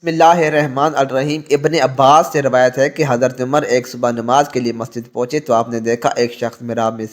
بسم اللہ الرحمن الرحیم۔ ابن عباس سے روایت ہے کہ حضرت عمر ایک صبح نماز کے لیے مسجد پہنچے تو آپ نے دیکھا ایک شخص محراب میں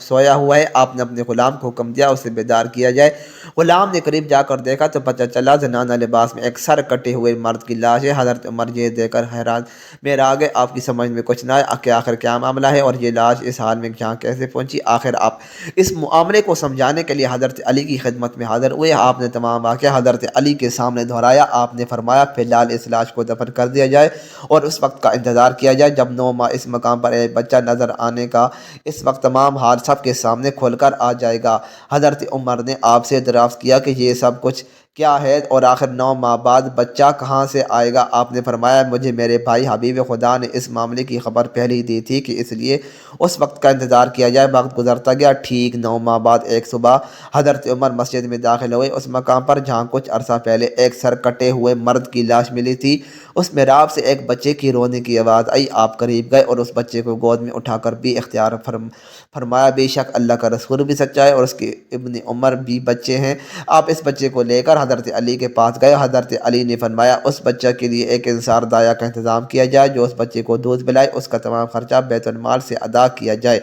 سویا ہوا ہے۔ آپ نے اپنے غلام کو حکم دیا اسے بیدار کیا جائے۔ غلام نے قریب جا کر دیکھا تو پتہ چلا زنانہ لباس میں ایک سر کٹے ہوئے مرد کی لاش ہے۔ حضرت عمر یہ دیکھ کر حیران میں رہ گئے۔ آپ کی سمجھ میں کچھ نہ آیا کہ آخر کیا معاملہ ہے اور یہ لاش اس حال میں یہاں کیسے پہنچی۔ آخر آپ اس معاملے کو سمجھانے کے لیے حضرت علی کی خدمت میں حاضر ہوئے۔ آپ نے تمام واقعہ حضرت علی کے سامنے دہرایا۔ آپ نے فرمایا فی الحال اس لاش کو دفن کر دیا جائے اور اس وقت کا انتظار کیا جائے جب 9 ماہ اس مقام پر ایک بچہ نظر آنے کا۔ اس وقت تمام حال سب کے سامنے کھول کر آ جائے گا۔ حضرت عمر نے آپ سے دریافت کیا کہ یہ سب کچھ کیا ہے اور آخر 9 ماہ بعد بچہ کہاں سے آئے گا۔ آپ نے فرمایا مجھے میرے بھائی حبیب خدا نے اس معاملے کی خبر پہلے ہی دی تھی کہ اس لیے اس وقت کا انتظار کیا جائے۔ وقت گزرتا گیا۔ ٹھیک 9 ماہ بعد ایک صبح حضرت عمر مسجد میں داخل ہوئے، اس مقام پر جہاں کچھ عرصہ پہلے ایک سر کٹے ہوئے مرد کی لاش ملی تھی۔ اس محراب سے ایک بچے کی رونے کی آواز آئی۔ آپ قریب گئے اور اس بچے کو گود میں اٹھا کر بھی اختیار فرمایا بے شک اللہ کا رسول بھی سچا ہے اور اس کے ابن عمر بھی بچے ہیں۔ آپ اس بچے کو لے کر حضرت علی کے پاس گئے۔ حضرت علی نے فرمایا اس بچہ کے لیے ایک انصار دایا کا انتظام کیا جائے جو اس بچے کو دودھ پلائے، اس کا تمام خرچہ بیت المال سے ادا کیا جائے۔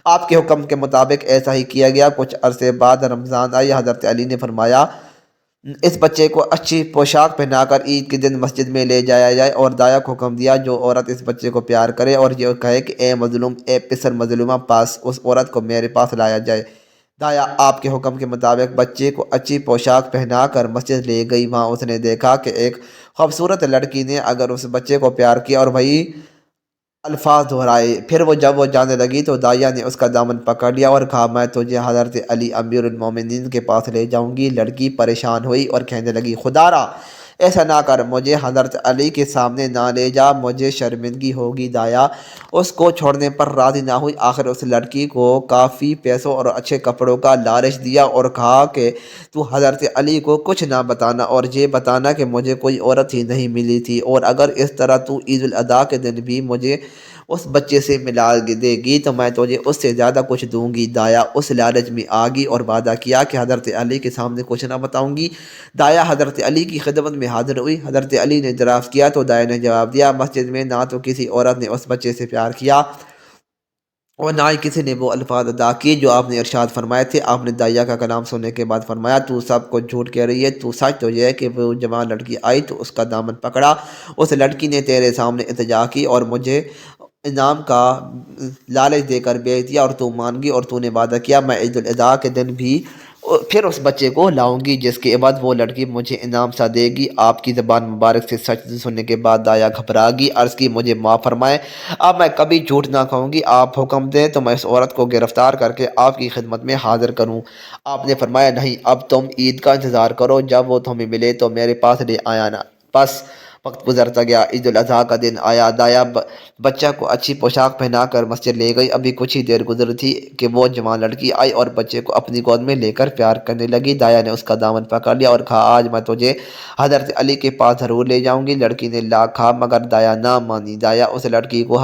آپ کے حکم کے مطابق ایسا ہی کیا گیا۔ کچھ عرصے بعد رمضان آئی۔ حضرت علی نے فرمایا اس بچے کو اچھی پوشاک پہنا کر عید کے دن مسجد میں لے جایا جائے اور دایا کو حکم دیا جو عورت اس بچے کو پیار کرے اور یہ کہے کہ اے مظلوم، اے پسر مظلومہ، پاس اس عورت کو میرے پاس لایا جائے۔ دایا آپ کے حکم کے مطابق بچے کو اچھی پوشاک پہنا کر مسجد لے گئی۔ وہاں اس نے دیکھا کہ ایک خوبصورت لڑکی نے اگر اس بچے کو پیار کیا اور وہی الفاظ دہرائے۔ پھر جب وہ جانے لگی تو دایا نے اس کا دامن پکڑ لیا اور کہا میں تجھے حضرت علی امیر المومنین کے پاس لے جاؤں گی۔ لڑکی پریشان ہوئی اور کہنے لگی خدا را ایسا نہ کر، مجھے حضرت علی کے سامنے نہ لے جا، مجھے شرمندگی ہوگی۔ دایا اس کو چھوڑنے پر راضی نہ ہوئی۔ آخر اس لڑکی کو کافی پیسوں اور اچھے کپڑوں کا لالچ دیا اور کہا کہ تو حضرت علی کو کچھ نہ بتانا اور یہ بتانا کہ مجھے کوئی عورت ہی نہیں ملی تھی اور اگر اس طرح تو عید الاضحیٰ کے دن بھی مجھے اس بچے سے ملا دے گی تو میں تجھے اس سے زیادہ کچھ دوں گی۔ دایا اس لالچ میں آ گئی اور وعدہ کیا کہ حضرت علی کے سامنے کچھ نہ بتاؤں گی۔ دایا حضرت علی کی خدمت میں حاضر ہوئی۔ حضرت علی نے دریافت کیا تو دایا نے جواب دیا مسجد میں نہ تو کسی عورت نے اس بچے سے پیار کیا اور نہ ہی کسی نے وہ الفاظ ادا کیے جو آپ نے ارشاد فرمائے تھے۔ آپ نے دایا کا کلام سننے کے بعد فرمایا تو سب کو جھوٹ کہہ رہی ہے، تو سچ تو یہ ہے کہ وہ جوان لڑکی آئی تو اس کا دامن پکڑا، اس لڑکی نے تیرے سامنے التجا کی اور مجھے انعام کا لالچ دے کر بیچ دیا اور تو مان گئی اور تو نے وعدہ کیا میں عید الاضحیٰ کے دن بھی پھر اس بچے کو لاؤں گی جس کے عوض وہ لڑکی مجھے انعام سا دے گی۔ آپ کی زبان مبارک سے سچ سننے کے بعد دایا گھبرا گئی، عرض کی مجھے معاف فرمائیں، اب میں کبھی جھوٹ نہ کہوں گی، آپ حکم دیں تو میں اس عورت کو گرفتار کر کے آپ کی خدمت میں حاضر کروں۔ آپ نے فرمایا نہیں، اب تم عید کا انتظار کرو، جب وہ تمہیں ملے تو میرے پاس لے آیا نا۔ بس وقت گزرتا گیا، عید الاضحیٰ کا دن آیا۔ دایا بچہ کو اچھی پوشاک پہنا کر مسجد لے گئی۔ ابھی کچھ ہی دیر گزری تھی کہ وہ جوان لڑکی آئی اور بچے کو اپنی گود میں لے کر پیار کرنے لگی۔ دایا نے اس کا دامن پکڑ لیا اور کہا آج میں تجھے حضرت علی کے پاس ضرور لے جاؤں گی۔ لڑکی نے لا کہا مگر دایا نہ مانی۔ دایا اس لڑکی کو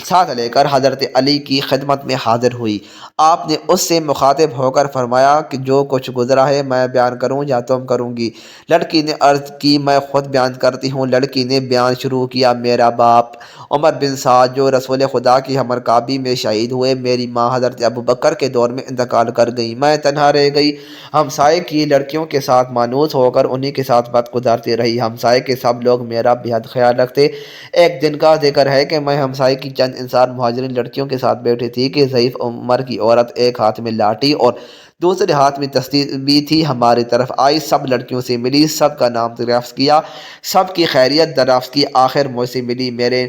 ساتھ لے کر حضرت علی کی خدمت میں حاضر ہوئی۔ آپ نے اس سے مخاطب ہو کر فرمایا کہ جو کچھ گزرا ہے میں بیان کروں یا تم کروں گی؟ لڑکی نے عرض کی میں خود بیان کرتی ہوں۔ لڑکی نے بیان شروع کیا میرا باپ عمر بن سعد جو رسول خدا کی حمر کعبی میں شہید ہوئے، میری ماں حضرت ابوبکر کے دور میں انتقال کر گئی، میں تنہا رہ گئی، ہمسائے کی لڑکیوں کے ساتھ مانوس ہو کر انہی کے ساتھ وقت گزارتی رہی، ہمسائے کے سب لوگ میرا بہت خیال رکھتے۔ ایک دن کا ذکر ہے کہ میں ہمسائے کی چند انصار مہاجرین لڑکیوں کے ساتھ بیٹھی تھی کہ ضعیف عمر کی عورت ایک ہاتھ میں لاٹھی اور دوسرے ہاتھ میں تسبیح تھی ہماری طرف آئی، سب لڑکیوں سے ملی، سب کا نام دریافت کیا، سب کی خیریت دریافت کی، آخر مجھ سے ملی، میرے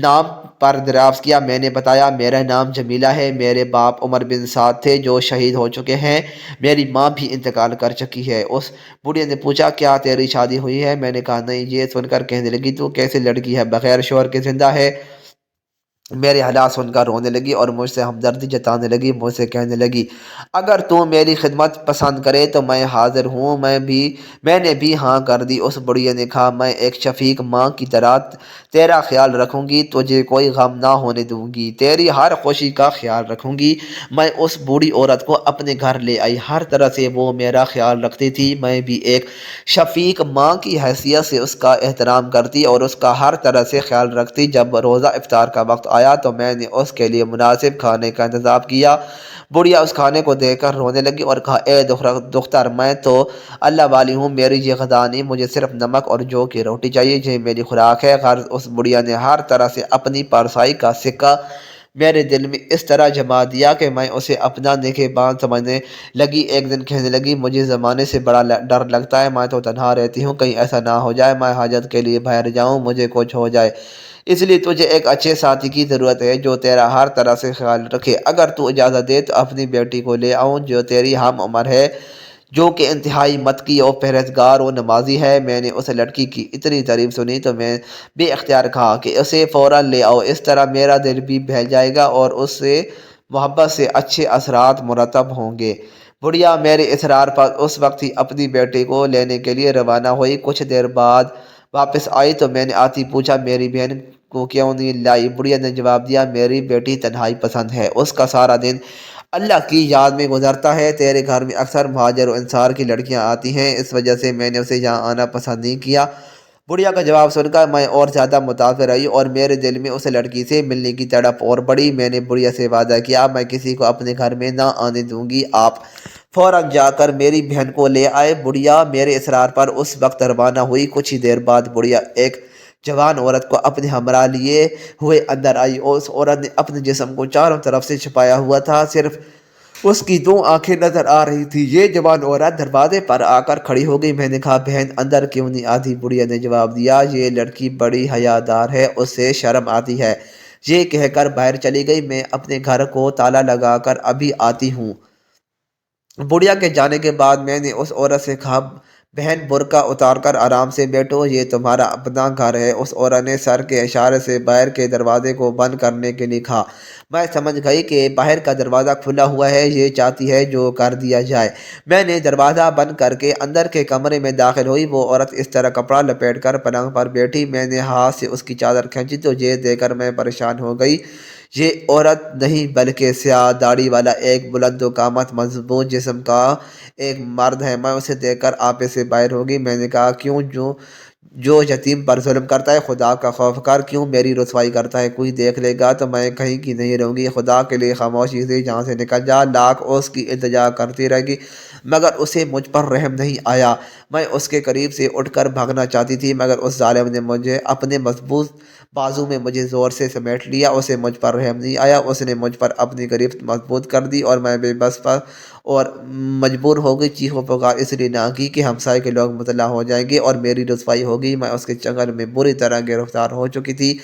نام پر دریافت کیا، میں نے بتایا میرا نام جمیلہ ہے، میرے باپ عمر بن سعد تھے جو شہید ہو چکے ہیں، میری ماں بھی انتقال کر چکی ہے۔ اس بوڑھے نے پوچھا کیا تیری شادی ہوئی ہے؟ میں نے کہا نہیں۔ یہ سن کر کہنے لگی تو کیسے لڑکی ہے بغیر شوہر کے زندہ ہے؟ میرے حالات سن کر رونے لگی اور مجھ سے ہمدردی جتانے لگی، مجھ سے کہنے لگی اگر تو میری خدمت پسند کرے تو میں حاضر ہوں۔ میں نے بھی ہاں کر دی۔ اس بڑھیا نے کہا میں ایک شفیق ماں کی طرح تیرا خیال رکھوں گی، تجھے کوئی غم نہ ہونے دوں گی، تیری ہر خوشی کا خیال رکھوں گی۔ میں اس بوڑھی عورت کو اپنے گھر لے آئی، ہر طرح سے وہ میرا خیال رکھتی تھی، میں بھی ایک شفیق ماں کی حیثیت سے اس کا احترام کرتی اور اس کا ہر طرح سے خیال رکھتی۔ جب روزہ افطار کا وقت آیا تو میں نے اس کے لیے مناسب کھانے کا انتظام کیا۔ بڑھیا اس کھانے کو دیکھ کر رونے لگی اور کہا اے دختر میں تو اللہ والی ہوں، میری یہ غذا نہیں، مجھے صرف نمک اور جو کی روٹی چاہیے، یہ میری خوراک ہے۔ غرض اس بڑھیا نے ہر طرح سے اپنی پارسائی کا سکہ میرے دل میں اس طرح جما دیا کہ میں اسے اپنا نگہبان سمجھنے لگی۔ ایک دن کہنے لگی مجھے زمانے سے بڑا ڈر لگتا ہے، میں تو تنہا رہتی ہوں، کہیں ایسا نہ ہو جائے میں حاجت کے لیے باہر جاؤں، مجھے کچھ ہو جائے، اس لیے تجھے ایک اچھے ساتھی کی ضرورت ہے جو تیرا ہر طرح سے خیال رکھے۔ اگر تو اجازت دے تو اپنی بیٹی کو لے آؤں جو تیری ہم عمر ہے، جو کہ انتہائی متقی اور پرہیزگار و نمازی ہے۔ میں نے اس لڑکی کی اتنی تعریف سنی تو میں بے اختیار کہا کہ اسے فوراً لے آؤ، اس طرح میرا دل بھی بہل جائے گا اور اس سے محبت سے اچھے اثرات مرتب ہوں گے۔ بڑھیا میرے اصرار پر اس وقت ہی اپنی بیٹی کو لینے کے لیے روانہ ہوئی۔ کچھ دیر بعد واپس آئی تو میں نے آتی پوچھا میری بہن کو کیوں نہیں لائی؟ بڑھیا نے جواب دیا میری بیٹی تنہائی پسند ہے، اس کا سارا دن اللہ کی یاد میں گزرتا ہے، تیرے گھر میں اکثر مہاجر و انصار کی لڑکیاں آتی ہیں، اس وجہ سے میں نے اسے یہاں آنا پسند نہیں کیا۔ بڑھیا کا جواب سن کر میں اور زیادہ متاثر رہی اور میرے دل میں اس لڑکی سے ملنے کی تڑپ اور بڑھی۔ میں نے بڑھیا سے وعدہ کیا میں کسی کو اپنے گھر میں نہ آنے دوں گی، آپ فوراً جا کر میری بہن کو لے آئے۔ بڑھیا میرے اصرار پر اس وقت روانہ ہوئی۔ کچھ ہی دیر بعد بڑھیا ایک جوان عورت کو اپنے ہمراہ لیے ہوئے اندر آئی اور اس عورت نے اپنے جسم کو چاروں طرف سے چھپایا ہوا تھا، صرف اس کی دو آنکھیں نظر آ رہی تھی۔ یہ جوان عورت دروازے پر آ کر کھڑی ہو گئی۔ میں نے کہا بہن اندر کیوں نہیں آتی؟ بڑھیا نے جواب دیا یہ لڑکی بڑی حیادار ہے، اسے شرم آتی ہے، یہ کہہ کر باہر چلی گئی، میں اپنے گھر کو تالا لگا کر ابھی آتی ہوں۔ بڑھیا کے جانے کے بعد میں نے اس عورت سے کہا بہن برقع اتار کر آرام سے بیٹھو، یہ تمہارا اپنا گھر ہے۔ اس عورت نے سر کے اشارے سے باہر کے دروازے کو بند کرنے کے لیے کہا۔ میں سمجھ گئی کہ باہر کا دروازہ کھلا ہوا ہے، یہ چاہتی ہے جو کر دیا جائے۔ میں نے دروازہ بند کر کے اندر کے کمرے میں داخل ہوئی۔ وہ عورت اس طرح کپڑا لپیٹ کر پلنگ پر بیٹھی، میں نے ہاتھ سے اس کی چادر کھینچی تو یہ دیکھ کر میں پریشان ہو گئی، یہ عورت نہیں بلکہ سیاہ داڑھی والا ایک بلند و قامت مضبوط جسم کا ایک مرد ہے۔ میں اسے دیکھ کر آپے سے باہر ہو گئی۔ میں نے کہا کیوں جو یتیم پر ظلم کرتا ہے خدا کا خوف کر، کیوں میری رسوائی کرتا ہے؟ کوئی دیکھ لے گا تو میں کہیں کی نہیں رہوں گی، خدا کے لیے خاموشی سے یہاں سے نکل جا۔ لاکھ اس کی التجا کرتی رہ گئی مگر اسے مجھ پر رحم نہیں آیا۔ میں اس کے قریب سے اٹھ کر بھاگنا چاہتی تھی مگر اس ظالم نے مجھے اپنے مضبوط بازو میں مجھے زور سے سمیٹ لیا، اسے مجھ پر رحم نہیں آیا، اس نے مجھ پر اپنی گرفت مضبوط کر دی اور میں بے بس پر اور مجبور ہو گئی چیخ و پکار اس لیے نہ کی کہ ہمسائے کے لوگ مطلع ہو جائیں گے اور میری رسوائی ہوگی۔ میں اس کے چنگل میں بری طرح گرفتار ہو چکی تھی۔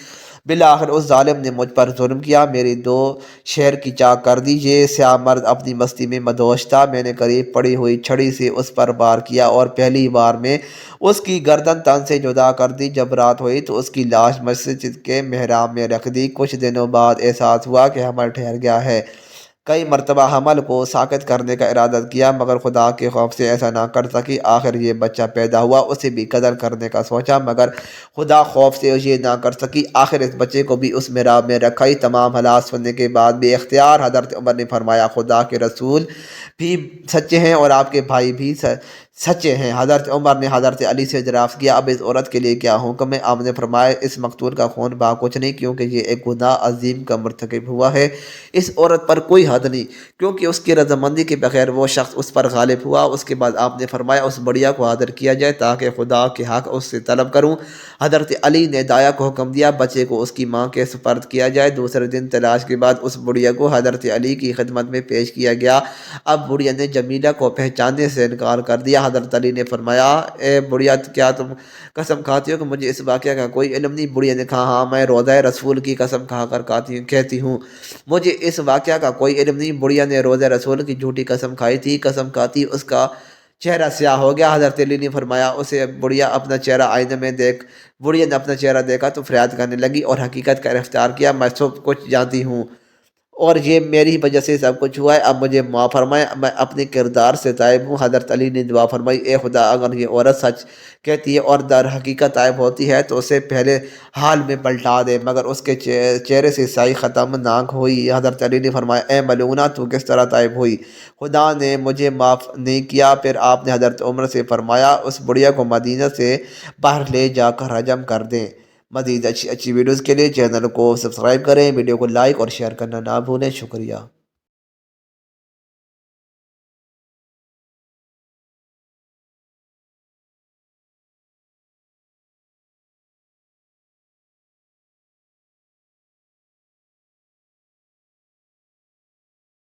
بالآخر اس ظالم نے مجھ پر ظلم کیا، میری دو شیر کی چاک کر دی۔ یہ سیاہ مرد اپنی مستی میں مدہوش تھا۔ میں نے قریب پڑی ہوئی چھڑی سے اس پر وار کیا اور پہلی وار میں اس کی گردن تن سے جدا کر دی۔ جب رات ہوئی تو اس کی لاش مسجد کے محراب میں رکھ دی۔ کچھ دنوں بعد احساس ہوا کہ حمل ٹھہر گیا ہے۔ کئی مرتبہ حمل کو ساکت کرنے کا ارادہ کیا مگر خدا کے خوف سے ایسا نہ کر سکی۔ آخر یہ بچہ پیدا ہوا، اسے بھی قتل کرنے کا سوچا مگر خدا خوف سے یہ نہ کر سکی۔ آخر اس بچے کو بھی اس محراب میں رکھا۔ تمام حالات سننے کے بعد بے اختیار حضرت عمر نے فرمایا خدا کے رسول بھی سچے ہیں اور آپ کے بھائی بھی سچے ہیں۔ حضرت عمر نے حضرت علی سے دریافت کیا اب اس عورت کے لیے کیا حکم ہے؟ آپ نے فرمایا اس مقتول کا خون بہا کچھ نہیں کیونکہ یہ ایک گناہ عظیم کا مرتکب ہوا ہے، اس عورت پر کوئی حد نہیں کیونکہ اس کی رضامندی کے بغیر وہ شخص اس پر غالب ہوا۔ اس کے بعد آپ نے فرمایا اس بڑھیا کو حاضر کیا جائے تاکہ خدا کے حق اس سے طلب کروں۔ حضرت علی نے دایا کو حکم دیا بچے کو اس کی ماں کے سپرد کیا جائے۔ دوسرے دن تلاش کے بعد اس بڑھیا کو حضرت علی کی خدمت میں پیش کیا گیا۔ اب بڑھیا نے جمیلہ کو پہچاننے سے انکار کر دیا۔ حضرت علی نے فرمایا اے بڑھیا کیا تم قسم کھاتی ہو کہ مجھے اس واقعہ کا کوئی علم نہیں؟ بڑھیا نے کہا ہاں میں روضہ رسول کی قسم کھا کر کہتی ہوں مجھے اس واقعہ کا کوئی علم نہیں۔ بڑھیا نے روضہ رسول کی جھوٹی قسم کھائی تھی، قسم کھاتی اس کا چہرہ سیاہ ہو گیا۔ حضرت علی نے فرمایا اسے بڑھیا اپنا چہرہ آئینے میں دیکھ، بڑھیا نے اپنا چہرہ دیکھا تو فریاد کرنے لگی اور حقیقت کا اختیار کیا، میں سب کچھ جانتی ہوں اور یہ میری وجہ سے سب کچھ ہوا ہے، اب مجھے معاف فرمائے، میں اپنے کردار سے تائب ہوں۔ حضرت علی نے دعا فرمائی، اے خدا اگر یہ عورت سچ کہتی ہے اور در حقیقت تائب ہوتی ہے تو اسے پہلے حال میں پلٹا دے، مگر اس کے چہرے سے سیاہی ختم نہ ہوئی۔ حضرت علی نے فرمایا، اے ملعونہ تو کس طرح تائب ہوئی؟ خدا نے مجھے معاف نہیں کیا۔ پھر آپ نے حضرت عمر سے فرمایا اس بڑھیا کو مدینہ سے باہر لے جا کر رجم کر دیں۔ مزید اچھی ویڈیوز کے لیے چینل کو سبسکرائب کریں، ویڈیو کو لائک اور شیئر کرنا نہ بھولیں۔ شکریہ۔